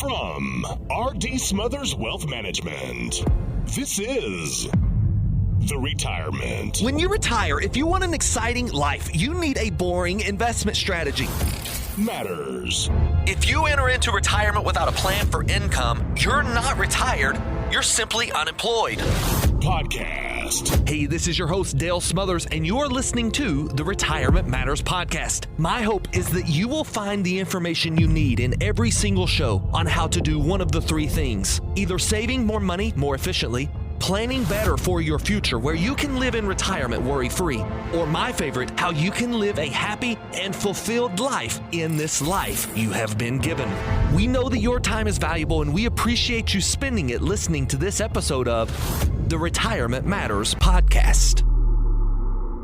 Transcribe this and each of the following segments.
From R.D. Smothers Wealth Management, this is The Retirement. When you retire, if you want an exciting life, you need a boring investment strategy. Matters. If you enter into retirement without a plan for income, you're not retired, you're simply unemployed. Podcast. Hey, this is your host, Dale Smothers, and you're listening to the Retirement Matters Podcast. My hope is that you will find the information you need in every single show on how to do one of the three things: either saving more money more efficiently, planning better for your future where you can live in retirement worry-free, or my favorite, how you can live a happy and fulfilled life in this life you have been given. We know that your time is valuable, and we appreciate you spending it listening to this episode of the Retirement Matters Podcast.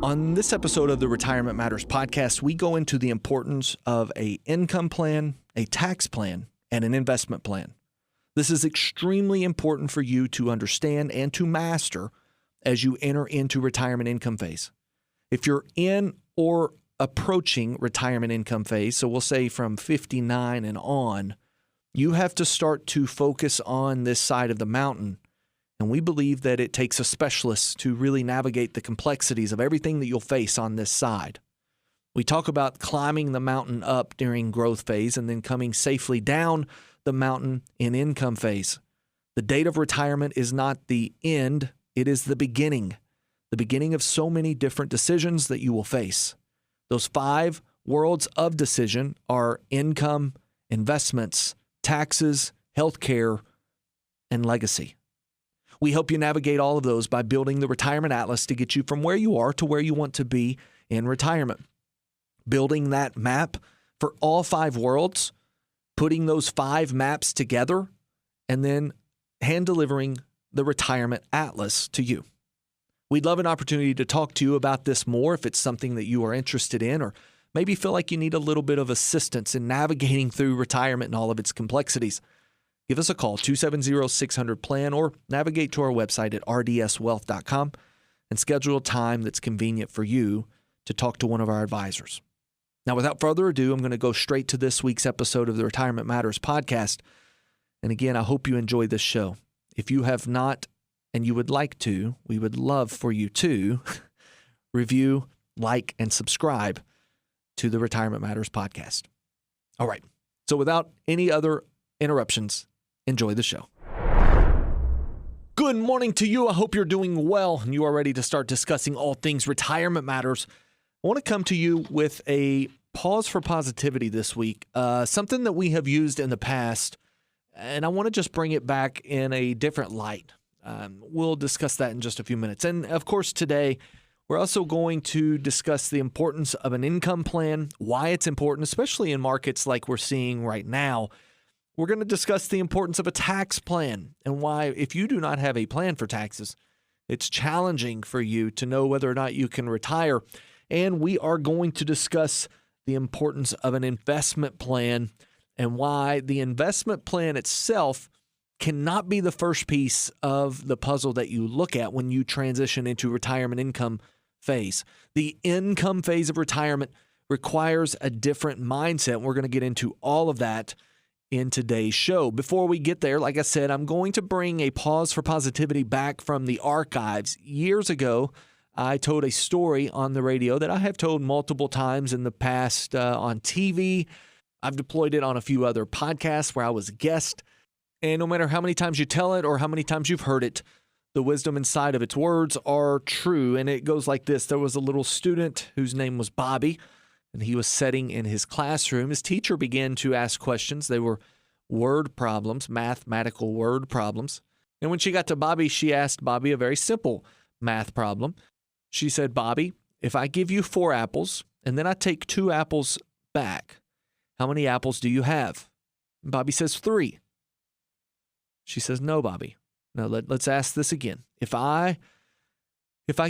On this episode of the Retirement Matters Podcast, we go into the importance of an income plan, a tax plan, and an investment plan. This is extremely important for you to understand and to master as you enter into retirement income phase. If you're in or approaching retirement income phase, so we'll say from 59 and on, you have to start to focus on this side of the mountain. And we believe that it takes a specialist to really navigate the complexities of everything that you'll face on this side. We talk about climbing the mountain up during growth phase and then coming safely down the mountain in income phase. The date of retirement is not the end, it is the beginning of so many different decisions that you will face. Those 5 worlds of decision are income, investments, taxes, healthcare, and legacy. We help you navigate all of those by building the Retirement Atlas to get you from where you are to where you want to be in retirement. Building that map for all 5 worlds, putting those 5 maps together, and then hand-delivering the Retirement Atlas to you. We'd love an opportunity to talk to you about this more if it's something that you are interested in, or maybe feel like you need a little bit of assistance in navigating through retirement and all of its complexities. Give us a call, 270-600-PLAN, or navigate to our website at rdswealth.com and schedule a time that's convenient for you to talk to one of our advisors. Now, without further ado, I'm going to go straight to this week's episode of the Retirement Matters Podcast. And again, I hope you enjoy this show. If you have not and you would like to, we would love for you to review, like, and subscribe to the Retirement Matters Podcast. All right. So without any other interruptions, enjoy the show. Good morning to you. I hope you're doing well and you are ready to start discussing all things retirement matters. I want to come to you with a pause for positivity this week, something that we have used in the past, and I want to just bring it back in a different light. We'll discuss that in just a few minutes. And of course, today, we're also going to discuss the importance of an income plan, why it's important, especially in markets like we're seeing right now. We're going to discuss the importance of a tax plan and why, if you do not have a plan for taxes, it's challenging for you to know whether or not you can retire. And we are going to discuss the importance of an investment plan and why the investment plan itself cannot be the first piece of the puzzle that you look at when you transition into retirement income phase. The income phase of retirement requires a different mindset. We're going to get into all of that in today's show. Before we get there, like I said, I'm going to bring a pause for positivity back from the archives. Years ago, I told a story on the radio that I have told multiple times in the past on TV. I've deployed it on a few other podcasts where I was a guest. And no matter how many times you tell it or how many times you've heard it, the wisdom inside of its words are true. And it goes like this. There was a little student whose name was Bobby, and he was sitting in his classroom. His teacher began to ask questions. They were word problems, mathematical word problems. And when she got to Bobby, she asked Bobby a very simple math problem. She said, "Bobby, if I give you 4 apples and then I take 2 apples back, how many apples do you have?" And Bobby says 3. She says, "No, Bobby. No, let's ask this again. If I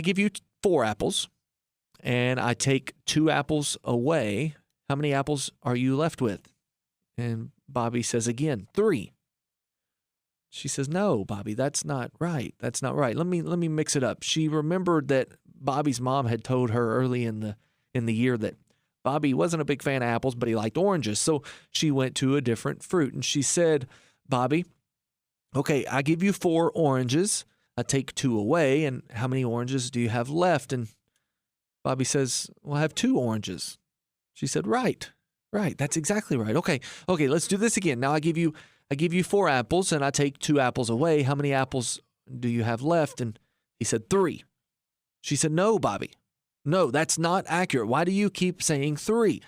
give you 4 apples and I take 2 apples away, how many apples are you left with?" And Bobby says again, 3. She says, "No, Bobby, that's not right. That's not right. Let me mix it up." She remembered that Bobby's mom had told her early in the year that Bobby wasn't a big fan of apples, but he liked oranges. So she went to a different fruit. And she said, Bobby, okay, I give you 4 oranges. I take 2 away. And how many oranges do you have left? And Bobby says, well, I have 2 oranges. She said, right. That's exactly right. Okay, let's do this again. Now I give you 4 apples and I take 2 apples away. How many apples do you have left? And he said, 3. She said, no, Bobby. No, that's not accurate. Why do you keep saying 3?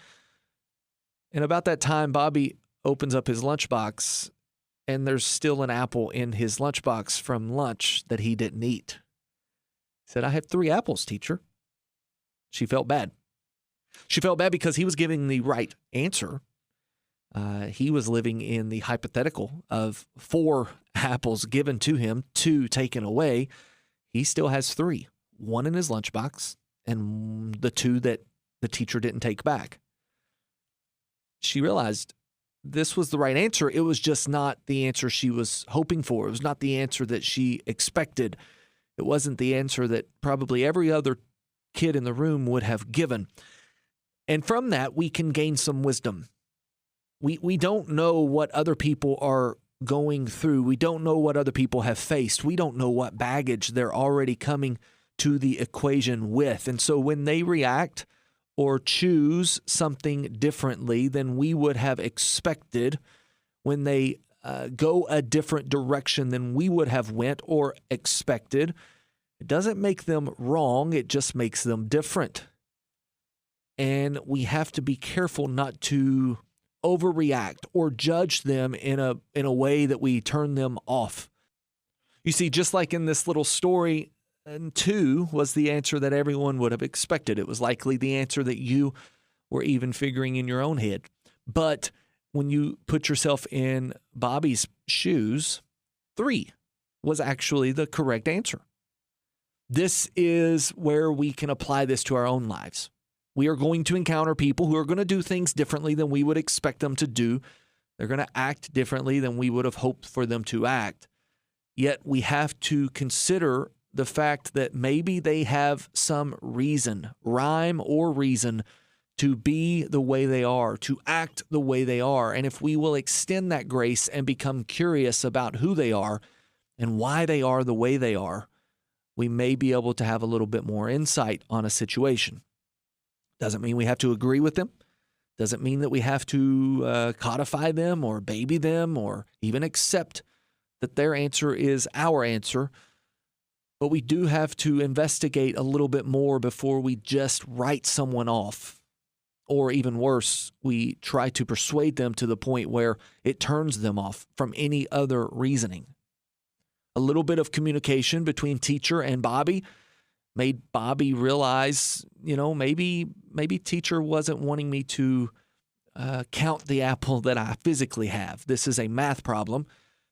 And about that time, Bobby opens up his lunchbox, and there's still an apple in his lunchbox from lunch that he didn't eat. He said, I have 3 apples, teacher. She felt bad. She felt bad because he was giving the right answer. He was living in the hypothetical of 4 apples given to him, 2 taken away. He still has 3, 1 in his lunchbox, and the 2 that the teacher didn't take back. She realized this was the right answer. It was just not the answer she was hoping for. It was not the answer that she expected. It wasn't the answer that probably every other kid in the room would have given. And from that, we can gain some wisdom. We don't know what other people are going through. We don't know what other people have faced. We don't know what baggage they're already coming to the equation with. And so when they react or choose something differently than we would have expected, when they go a different direction than we would have went or expected, it doesn't make them wrong. It just makes them different. And we have to be careful not to overreact or judge them in a way that we turn them off. You see, just like in this little story, and 2 was the answer that everyone would have expected. It was likely the answer that you were even figuring in your own head. But when you put yourself in Bobby's shoes, 3 was actually the correct answer. This is where we can apply this to our own lives. We are going to encounter people who are going to do things differently than we would expect them to do. They're going to act differently than we would have hoped for them to act. Yet we have to consider the fact that maybe they have some reason, rhyme or reason, to be the way they are, to act the way they are. And if we will extend that grace and become curious about who they are and why they are the way they are, we may be able to have a little bit more insight on a situation. Doesn't mean we have to agree with them. Doesn't mean that we have to codify them or baby them or even accept that their answer is our answer. But we do have to investigate a little bit more before we just write someone off. Or even worse, we try to persuade them to the point where it turns them off from any other reasoning. A little bit of communication between teacher and Bobby made Bobby realize, maybe teacher wasn't wanting me to count the apple that I physically have. This is a math problem.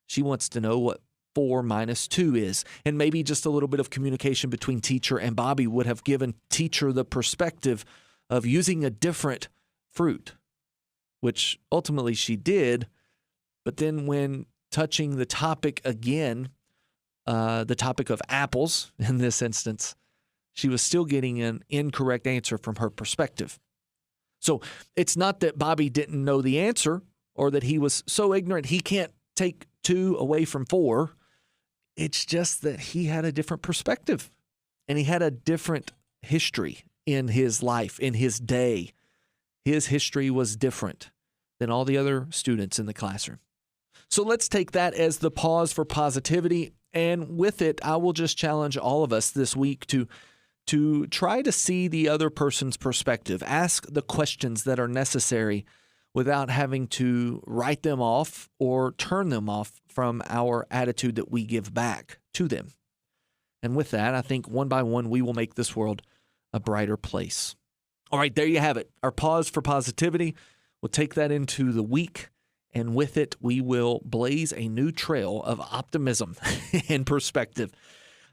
She wants to know what 4 minus 2 is. And maybe just a little bit of communication between teacher and Bobby would have given teacher the perspective of using a different fruit, which ultimately she did. But then when touching the topic again, the topic of apples in this instance, she was still getting an incorrect answer from her perspective. So it's not that Bobby didn't know the answer or that he was so ignorant he can't take 2 away from 4. It's just that he had a different perspective and he had a different history in his life, in his day. His history was different than all the other students in the classroom. So let's take that as the pause for positivity. And with it, I will just challenge all of us this week to try to see the other person's perspective. Ask the questions that are necessary without having to write them off or turn them off from our attitude that we give back to them. And with that, I think one by one, we will make this world a brighter place. All right, there you have it. Our pause for positivity. We'll take that into the week, and with it, we will blaze a new trail of optimism and perspective.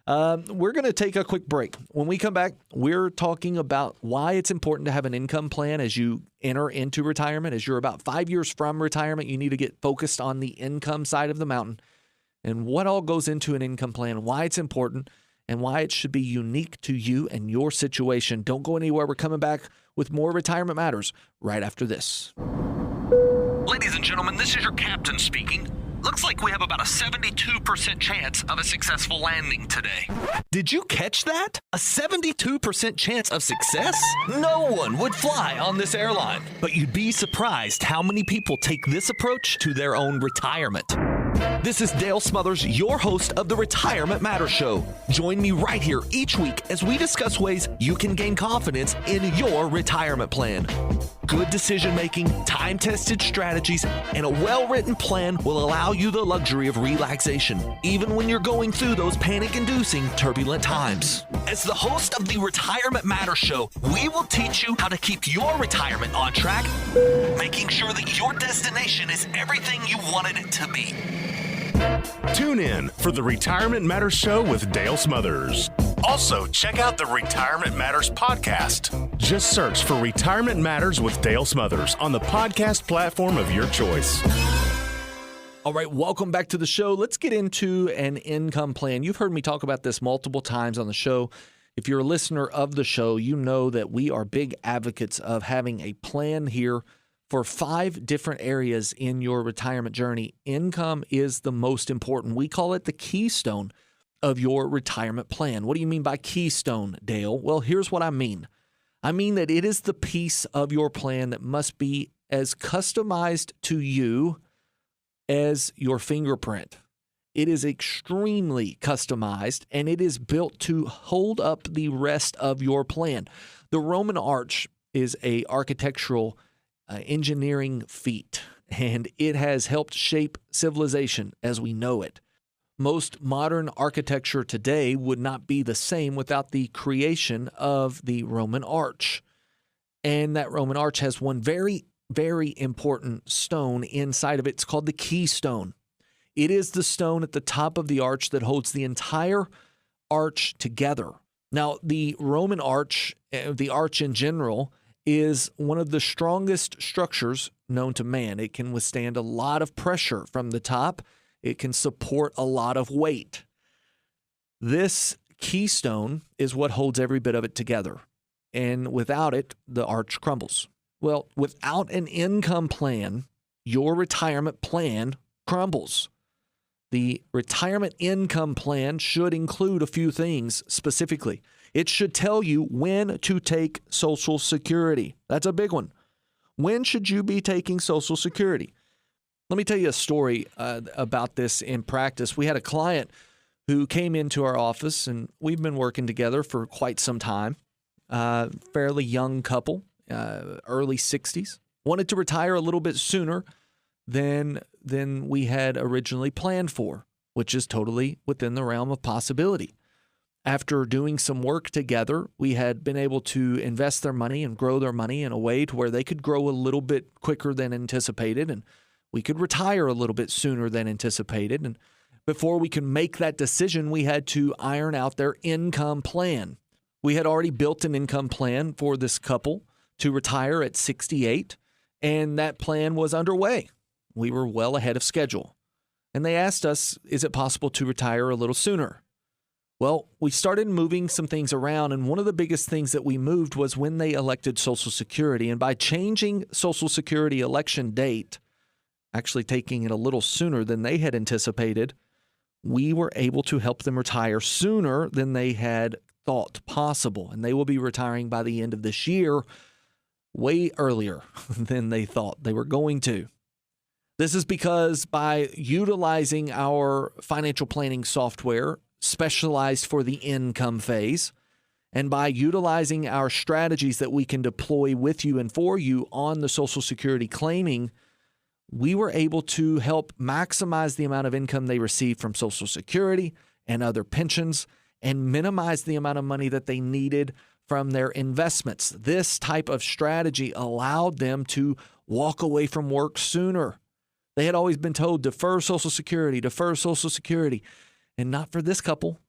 We're going to take a quick break. When we come back, we're talking about why it's important to have an income plan as you enter into retirement. As you're about 5 years from retirement, you need to get focused on the income side of the mountain and what all goes into an income plan, why it's important, and why it should be unique to you and your situation. Don't go anywhere. We're coming back with more Retirement Matters right after this. Ladies and gentlemen, this is your captain speaking. Looks like we have about a 72% chance of a successful landing today. Did you catch that? A 72% chance of success? No one would fly on this airline. But you'd be surprised how many people take this approach to their own retirement. This is Dale Smothers, your host of the Retirement Matters Show. Join me right here each week as we discuss ways you can gain confidence in your retirement plan. Good decision-making, time-tested strategies, and a well-written plan will allow you the luxury of relaxation, even when you're going through those panic-inducing, turbulent times. As the host of the Retirement Matters Show, we will teach you how to keep your retirement on track, making sure that your destination is everything you wanted it to be. Tune in for the Retirement Matters Show with Dale Smothers. Also, check out the Retirement Matters podcast. Just search for Retirement Matters with Dale Smothers on the podcast platform of your choice. All right, welcome back to the show. Let's get into an income plan. You've heard me talk about this multiple times on the show. If you're a listener of the show, you know that we are big advocates of having a plan here for 5 different areas in your retirement journey. Income is the most important. We call it the keystone of your retirement plan. What do you mean by keystone, Dale? Well, here's what I mean. I mean that it is the piece of your plan that must be as customized to you as your fingerprint. It is extremely customized, and it is built to hold up the rest of your plan. The Roman arch is a architectural engineering feat, and it has helped shape civilization as we know it. Most modern architecture today would not be the same without the creation of the Roman arch. And that Roman arch has one very, very important stone inside of it. It's called the keystone. It is the stone at the top of the arch that holds the entire arch together. Now, the Roman arch, the arch in general, is one of the strongest structures known to man. It can withstand a lot of pressure from the top. It can support a lot of weight. This keystone is what holds every bit of it together. And without it, the arch crumbles. Well, without an income plan, your retirement plan crumbles. The retirement income plan should include a few things specifically. It should tell you when to take Social Security. That's a big one. When should you be taking Social Security? Let me tell you a story about this in practice. We had a client who came into our office, and we've been working together for quite some time. Fairly young couple, early 60s. Wanted to retire a little bit sooner than we had originally planned for, which is totally within the realm of possibility. After doing some work together, we had been able to invest their money and grow their money in a way to where they could grow a little bit quicker than anticipated, and we could retire a little bit sooner than anticipated. And before we could make that decision, we had to iron out their income plan. We had already built an income plan for this couple to retire at 68, and that plan was underway. We were well ahead of schedule. And they asked us, is it possible to retire a little sooner? Well, we started moving some things around, and one of the biggest things that we moved was when they elected Social Security. And by changing Social Security election date, actually taking it a little sooner than they had anticipated, we were able to help them retire sooner than they had thought possible. And they will be retiring by the end of this year, way earlier than they thought they were going to. This is because by utilizing our financial planning software, specialized for the income phase, and by utilizing our strategies that we can deploy with you and for you on the Social Security claiming, we were able to help maximize the amount of income they receive from Social Security and other pensions and minimize the amount of money that they needed from their investments. This type of strategy allowed them to walk away from work sooner. They had always been told, defer Social Security, and not for this couple.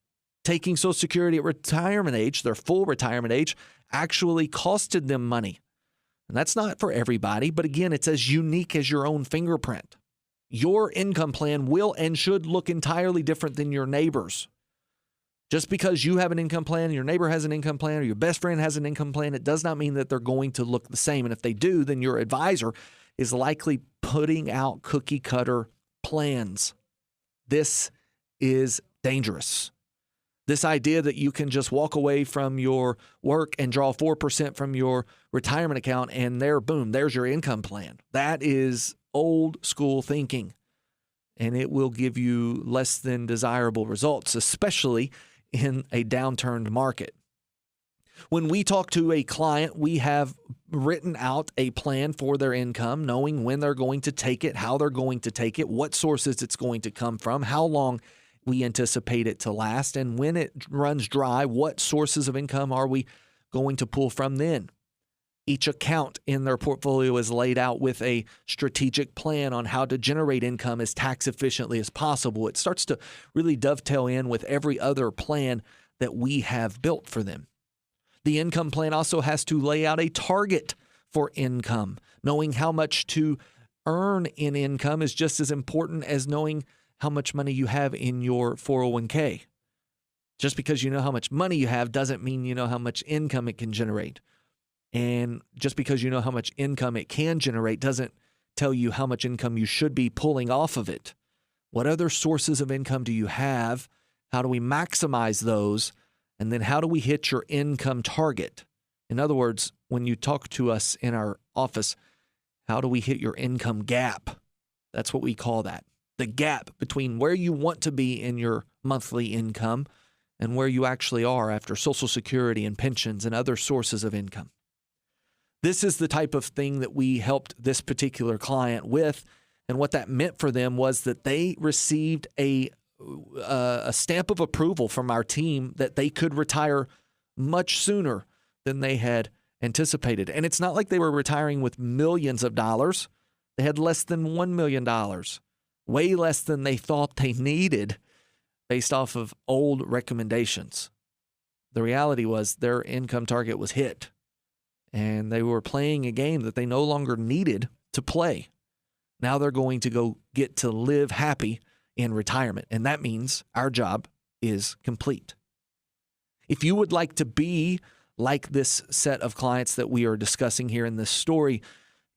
Taking Social Security at retirement age, their full retirement age, actually costed them money. And that's not for everybody, but again, it's as unique as your own fingerprint. Your income plan will and should look entirely different than your neighbor's. Just because you have an income plan, your neighbor has an income plan, or your best friend has an income plan, it does not mean that they're going to look the same. And if they do, then your advisor is likely putting out cookie cutter plans. This is dangerous. This idea that you can just walk away from your work and draw 4% from your retirement account and there's your income plan. That is old school thinking, and it will give you less than desirable results, especially in a downturned market. When we talk to a client, we have written out a plan for their income, knowing when they're going to take it, how they're going to take it, what sources it's going to come from, how long we anticipate it to last, and when it runs dry, what sources of income are we going to pull from then? Each account in their portfolio is laid out with a strategic plan on how to generate income as tax efficiently as possible. It starts to really dovetail in with every other plan that we have built for them. The income plan also has to lay out a target for income. Knowing how much to earn in income is just as important as knowing how much money you have in your 401k. Just because you know how much money you have doesn't mean you know how much income it can generate. And just because you know how much income it can generate doesn't tell you how much income you should be pulling off of it. What other sources of income do you have? How do we maximize those? And then how do we hit your income target? In other words, when you talk to us in our office, how do we hit your income gap? That's what we call that. The gap between where you want to be in your monthly income and where you actually are after Social Security and pensions and other sources of income. This is the type of thing that we helped this particular client with. And what that meant for them was that they received a stamp of approval from our team that they could retire much sooner than they had anticipated. And it's not like they were retiring with millions of dollars. They had less than $1 million, way less than they thought they needed based off of old recommendations. The reality was their income target was hit, and they were playing a game that they no longer needed to play. Now they're going to go get to live happy in retirement, and that means our job is complete. If you would like to be like this set of clients that we are discussing here in this story,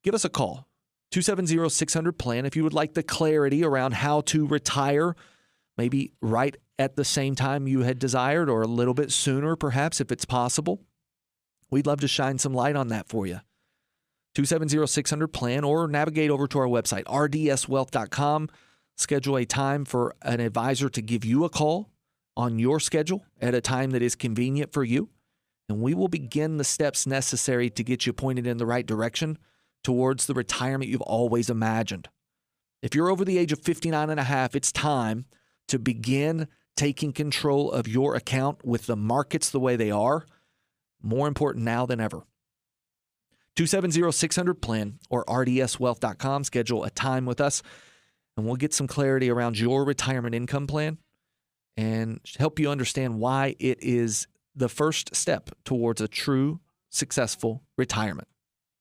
give us a call, 270-600-PLAN. If you would like the clarity around how to retire, maybe right at the same time you had desired or a little bit sooner, perhaps, if it's possible, we'd love to shine some light on that for you. 270-600-PLAN, or navigate over to our website, rdswealth.com. Schedule a time for an advisor to give you a call on your schedule at a time that is convenient for you, and we will begin the steps necessary to get you pointed in the right direction towards the retirement you've always imagined. If you're over the age of 59 and a half, it's time to begin taking control of your account with the markets the way they are. More important now than ever. 270-600-PLAN or rdswealth.com. Schedule a time with us, and we'll get some clarity around your retirement income plan and help you understand why it is the first step towards a true, successful retirement.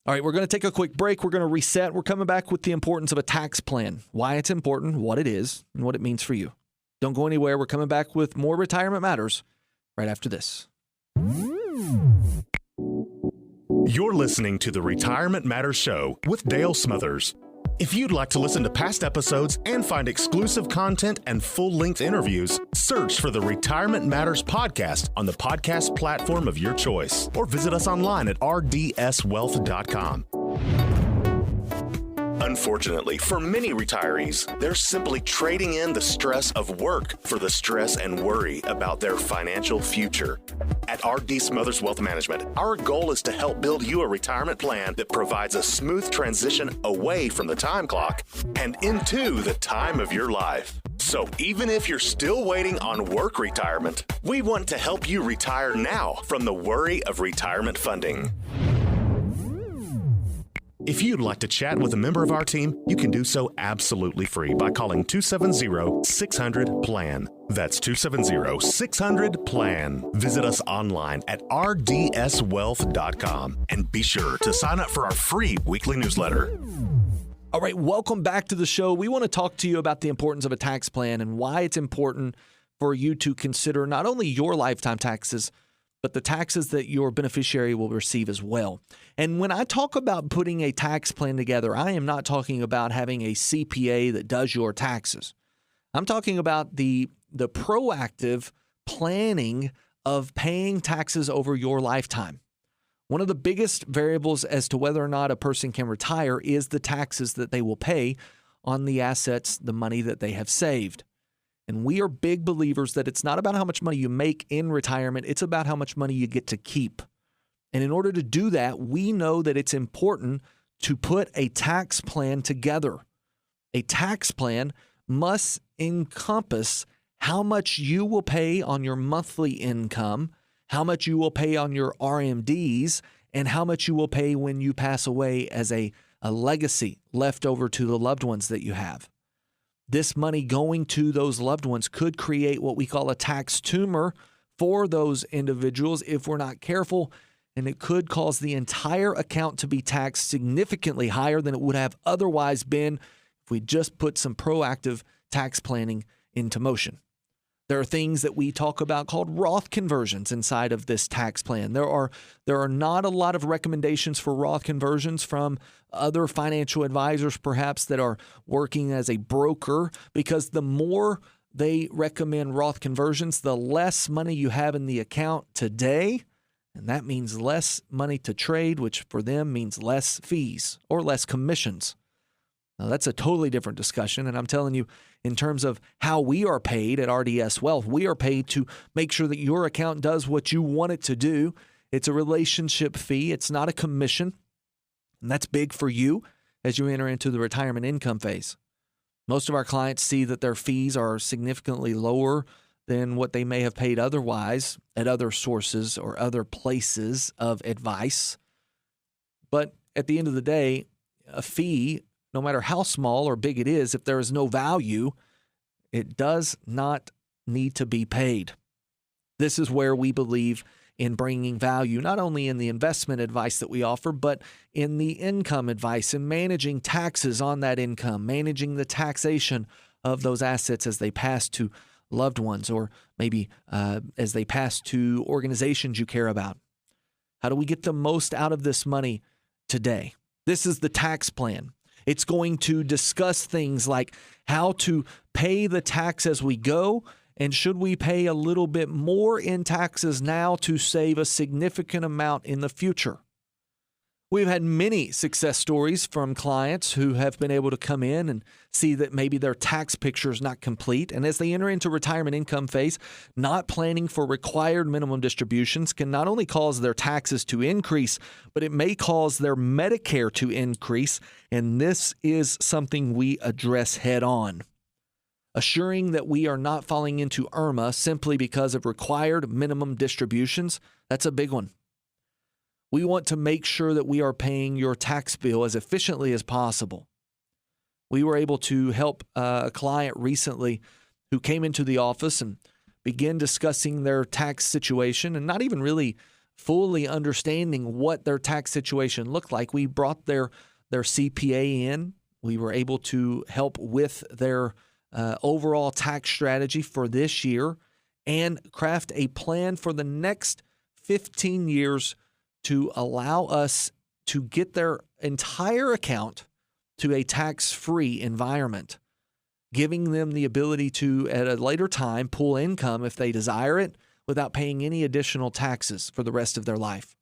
All right, we're going to take a quick break. We're going to reset. We're coming back with the importance of a tax plan, why it's important, what it is, and what it means for you. Don't go anywhere. We're coming back with more Retirement Matters right after this. You're listening to the Retirement Matters Show with Dale Smothers. If you'd like to listen to past episodes and find exclusive content and full-length interviews, search for the Retirement Matters podcast on the podcast platform of your choice, or visit us online at rdswealth.com. Unfortunately, for many retirees, they're simply trading in the stress of work for the stress and worry about their financial future. At RD Smothers Wealth Management, our goal is to help build you a retirement plan that provides a smooth transition away from the time clock and into the time of your life. So even if you're still waiting on work retirement, we want to help you retire now from the worry of retirement funding. If you'd like to chat with a member of our team, you can do so absolutely free by calling 270-600-PLAN. That's 270-600-PLAN. Visit us online at rdswealth.com and be sure to sign up for our free weekly newsletter. All right, welcome back to the show. We want to talk to you about the importance of a tax plan and why it's important for you to consider not only your lifetime taxes, but the taxes that your beneficiary will receive as well. And when I talk about putting a tax plan together, I am not talking about having a CPA that does your taxes. I'm talking about the proactive planning of paying taxes over your lifetime. One of the biggest variables as to whether or not a person can retire is the taxes that they will pay on the assets, the money that they have saved. And we are big believers that it's not about how much money you make in retirement, it's about how much money you get to keep. And in order to do that, we know that it's important to put a tax plan together. A tax plan must encompass how much you will pay on your monthly income, how much you will pay on your RMDs, and how much you will pay when you pass away as a legacy left over to the loved ones that you have. This money going to those loved ones could create what we call a tax tumor for those individuals if we're not careful, and it could cause the entire account to be taxed significantly higher than it would have otherwise been if we just put some proactive tax planning into motion. There are things that we talk about called Roth conversions inside of this tax plan. There are not a lot of recommendations for Roth conversions from other financial advisors, perhaps, that are working as a broker, because the more they recommend Roth conversions, the less money you have in the account today, and that means less money to trade, which for them means less fees or less commissions. Now, that's a totally different discussion, and I'm telling you, in terms of how we are paid at RDS Wealth, we are paid to make sure that your account does what you want it to do. It's a relationship fee. It's not a commission, and that's big for you as you enter into the retirement income phase. Most of our clients see that their fees are significantly lower than what they may have paid otherwise at other sources or other places of advice. But at the end of the day, a fee, no matter how small or big it is, if there is no value, it does not need to be paid. This is where we believe in bringing value, not only in the investment advice that we offer, but in the income advice and managing taxes on that income, managing the taxation of those assets as they pass to loved ones, or maybe as they pass to organizations you care about. How do we get the most out of this money today? This is the tax plan. It's going to discuss things like how to pay the tax as we go, and should we pay a little bit more in taxes now to save a significant amount in the future. We've had many success stories from clients who have been able to come in and see that maybe their tax picture is not complete. And as they enter into retirement income phase, not planning for required minimum distributions can not only cause their taxes to increase, but it may cause their Medicare to increase. And this is something we address head on. Assuring that we are not falling into IRMA simply because of required minimum distributions, that's a big one. We want to make sure that we are paying your tax bill as efficiently as possible. We were able to help a client recently who came into the office and began discussing their tax situation and not even really fully understanding what their tax situation looked like. We brought their CPA in. We were able to help with their overall tax strategy for this year and craft a plan for the next 15 years to allow us to get their entire account to a tax-free environment, giving them the ability to, at a later time, pull income if they desire it without paying any additional taxes for the rest of their life.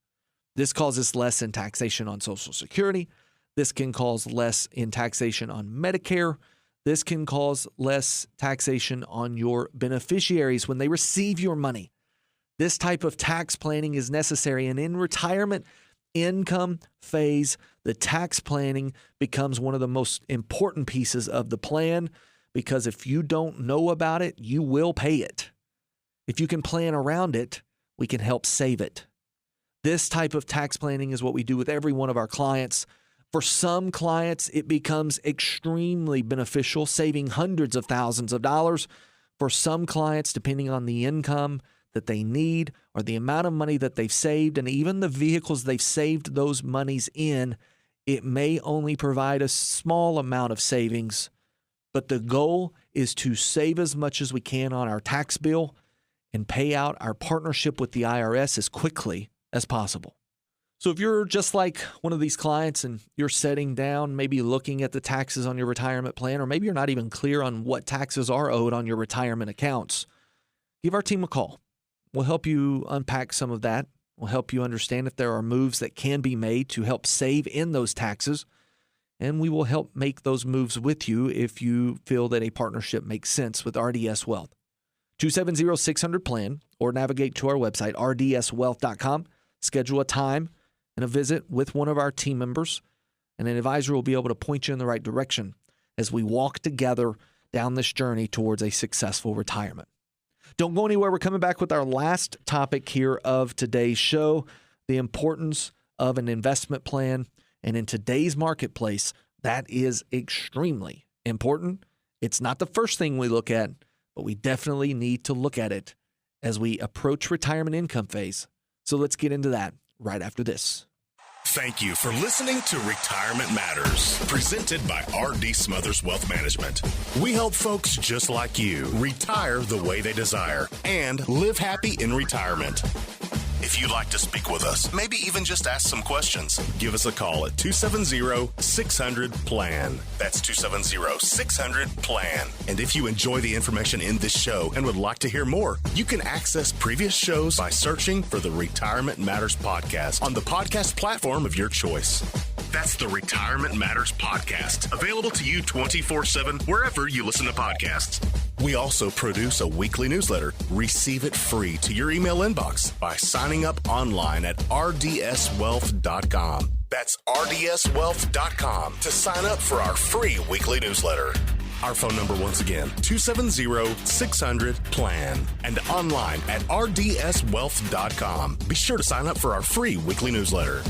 This causes less in taxation on Social Security. This can cause less in taxation on Medicare. This can cause less taxation on your beneficiaries when they receive your money. This type of tax planning is necessary, and in retirement income phase, the tax planning becomes one of the most important pieces of the plan, because if you don't know about it, you will pay it. If you can plan around it, we can help save it. This type of tax planning is what we do with every one of our clients. For some clients, it becomes extremely beneficial, saving hundreds of thousands of dollars. For some clients, depending on the income that they need or the amount of money that they've saved and even the vehicles they've saved those monies in, it may only provide a small amount of savings, But the goal is to save as much as we can on our tax bill and pay out our partnership with the IRS as quickly as possible. So if you're just like one of these clients and you're setting down, maybe looking at the taxes on your retirement plan, or maybe you're not even clear on what taxes are owed on your retirement accounts, give our team a call. We'll help you unpack some of that. We'll help you understand if there are moves that can be made to help save in those taxes. And we will help make those moves with you if you feel that a partnership makes sense with RDS Wealth. 270-600-PLAN or navigate to our website, rdswealth.com. Schedule a time and a visit with one of our team members, and an advisor will be able to point you in the right direction as we walk together down this journey towards a successful retirement. Don't go anywhere. We're coming back with our last topic here of today's show, the importance of an investment plan. And in today's marketplace, that is extremely important. It's not the first thing we look at, but we definitely need to look at it as we approach retirement income phase. So let's get into that right after this. Thank you for listening to Retirement Matters, presented by R.D. Smothers Wealth Management. We help folks just like you retire the way they desire and live happy in retirement. If you'd like to speak with us, maybe even just ask some questions, give us a call at 270-600-PLAN. That's 270-600-PLAN. And if you enjoy the information in this show and would like to hear more, you can access previous shows by searching for the Retirement Matters Podcast on the podcast platform of your choice. That's the Retirement Matters Podcast, available to you 24/7 wherever you listen to podcasts. We also produce a weekly newsletter. Receive it free to your email inbox by signing up online at rdswealth.com. That's rdswealth.com to sign up for our free weekly newsletter. Our phone number once again, 270-600-PLAN, and online at rdswealth.com. Be sure to sign up for our free weekly newsletter.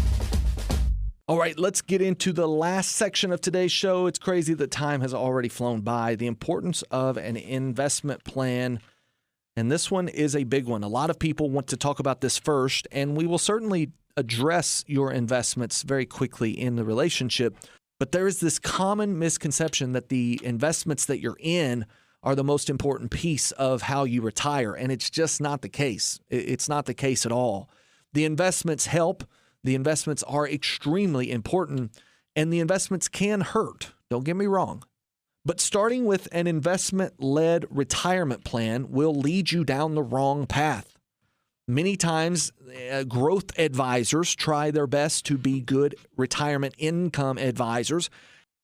All right, let's get into the last section of today's show. It's crazy that time has already flown by. The importance of an investment plan. And this one is a big one. A lot of people want to talk about this first, and we will certainly address your investments very quickly in the relationship. But there is this common misconception that the investments that you're in are the most important piece of how you retire. And it's just not the case. It's not the case at all. The investments help. The investments are extremely important, and the investments can hurt. Don't get me wrong. But starting with an investment-led retirement plan will lead you down the wrong path. Many times, growth advisors try their best to be good retirement income advisors.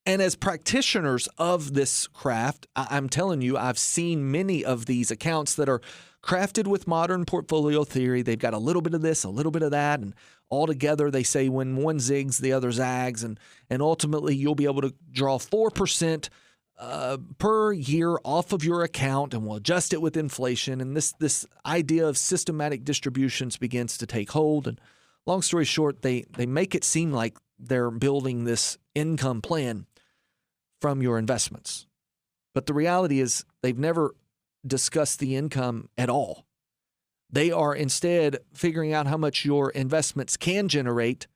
And as practitioners of this craft, I'm telling you, I've seen many of these accounts that are crafted with modern portfolio theory. They've got a little bit of this, a little bit of that, and all together they say when one zigs, the other zags, and ultimately you'll be able to draw 4% per year off of your account, and we'll adjust it with inflation. And this idea of systematic distributions begins to take hold. And long story short, they make it seem like they're building this income plan from your investments. But the reality is they've never discussed the income at all. They are instead figuring out how much your investments can generate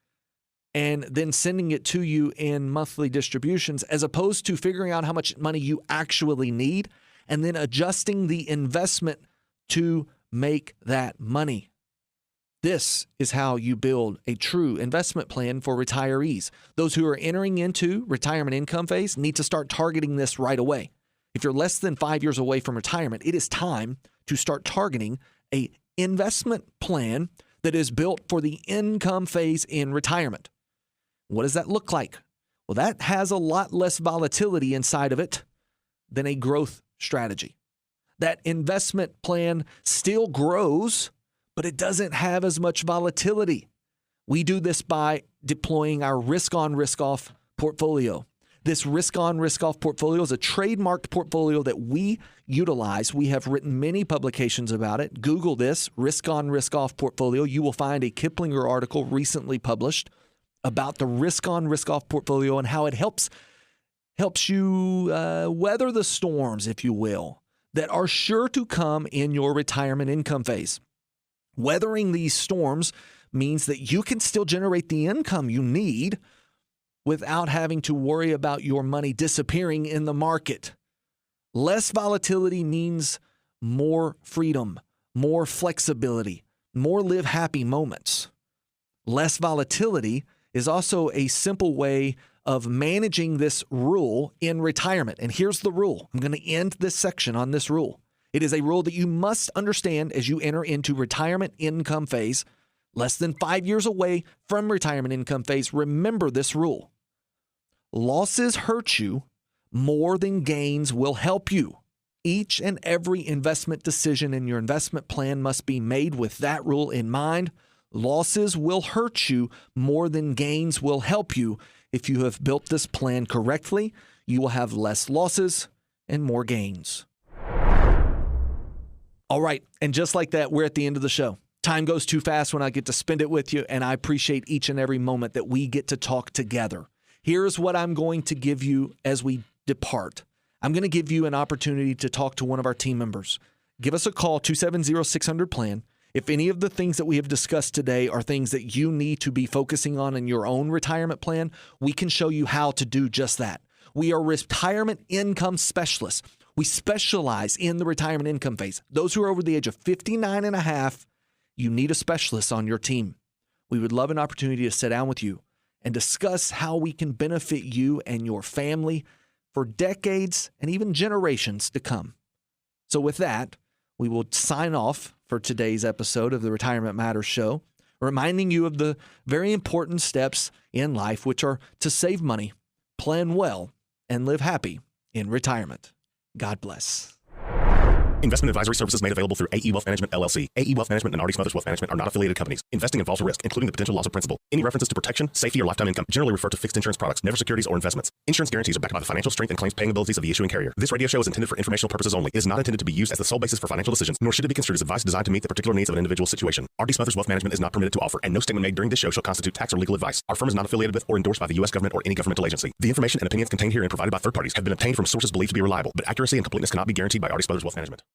and then sending it to you in monthly distributions, as opposed to figuring out how much money you actually need and then adjusting the investment to make that money. This is how you build a true investment plan for retirees. Those who are entering into retirement income phase need to start targeting this right away. If you're less than 5 years away from retirement, it is time to start targeting an investment plan that is built for the income phase in retirement. What does that look like? Well, that has a lot less volatility inside of it than a growth strategy. That investment plan still grows, but it doesn't have as much volatility. We do this by deploying our risk-on, risk-off portfolio. This risk-on, risk-off portfolio is a trademarked portfolio that we utilize. We have written many publications about it. Google this, risk-on, risk-off portfolio. You will find a Kiplinger article recently published about the risk-on, risk-off portfolio and how it helps you weather the storms, if you will, that are sure to come in your retirement income phase. Weathering these storms means that you can still generate the income you need without having to worry about your money disappearing in the market. Less volatility means more freedom, more flexibility, more live happy moments. Less volatility is also a simple way of managing this rule in retirement. And here's the rule. I'm going to end this section on this rule. It is a rule that you must understand as you enter into retirement income phase. Less than 5 years away from retirement income phase, remember this rule. Losses hurt you more than gains will help you. Each and every investment decision in your investment plan must be made with that rule in mind. Losses will hurt you more than gains will help you. If you have built this plan correctly, you will have less losses and more gains. All right, and just like that, we're at the end of the show. Time goes too fast when I get to spend it with you, and I appreciate each and every moment that we get to talk together. Here's what I'm going to give you as we depart. I'm going to give you an opportunity to talk to one of our team members. Give us a call, 270-600-PLAN. If any of the things that we have discussed today are things that you need to be focusing on in your own retirement plan, we can show you how to do just that. We are retirement income specialists. We specialize in the retirement income phase. Those who are over the age of 59 and a half, you need a specialist on your team. We would love an opportunity to sit down with you and discuss how we can benefit you and your family for decades and even generations to come. So with that, we will sign off for today's episode of the Retirement Matters Show, reminding you of the very important steps in life, which are to save money, plan well, and live happy in retirement. God bless. Investment advisory services made available through AE Wealth Management, LLC. AE Wealth Management and Artie Smothers Wealth Management are not affiliated companies. Investing involves a risk, including the potential loss of principal. Any references to protection, safety, or lifetime income generally refer to fixed insurance products, never securities or investments. Insurance guarantees are backed by the financial strength and claims paying abilities of the issuing carrier. This radio show is intended for informational purposes only. It is not intended to be used as the sole basis for financial decisions, nor should it be construed as advice designed to meet the particular needs of an individual situation. Artie Smothers Wealth Management is not permitted to offer, and no statement made during this show shall constitute tax or legal advice. Our firm is not affiliated with or endorsed by the U.S. government or any governmental agency. The information and opinions contained herein provided by third parties have been obtained from sources believed to be reliable, but accuracy and completeness cannot be guaranteed by Artie Smothers Wealth Management.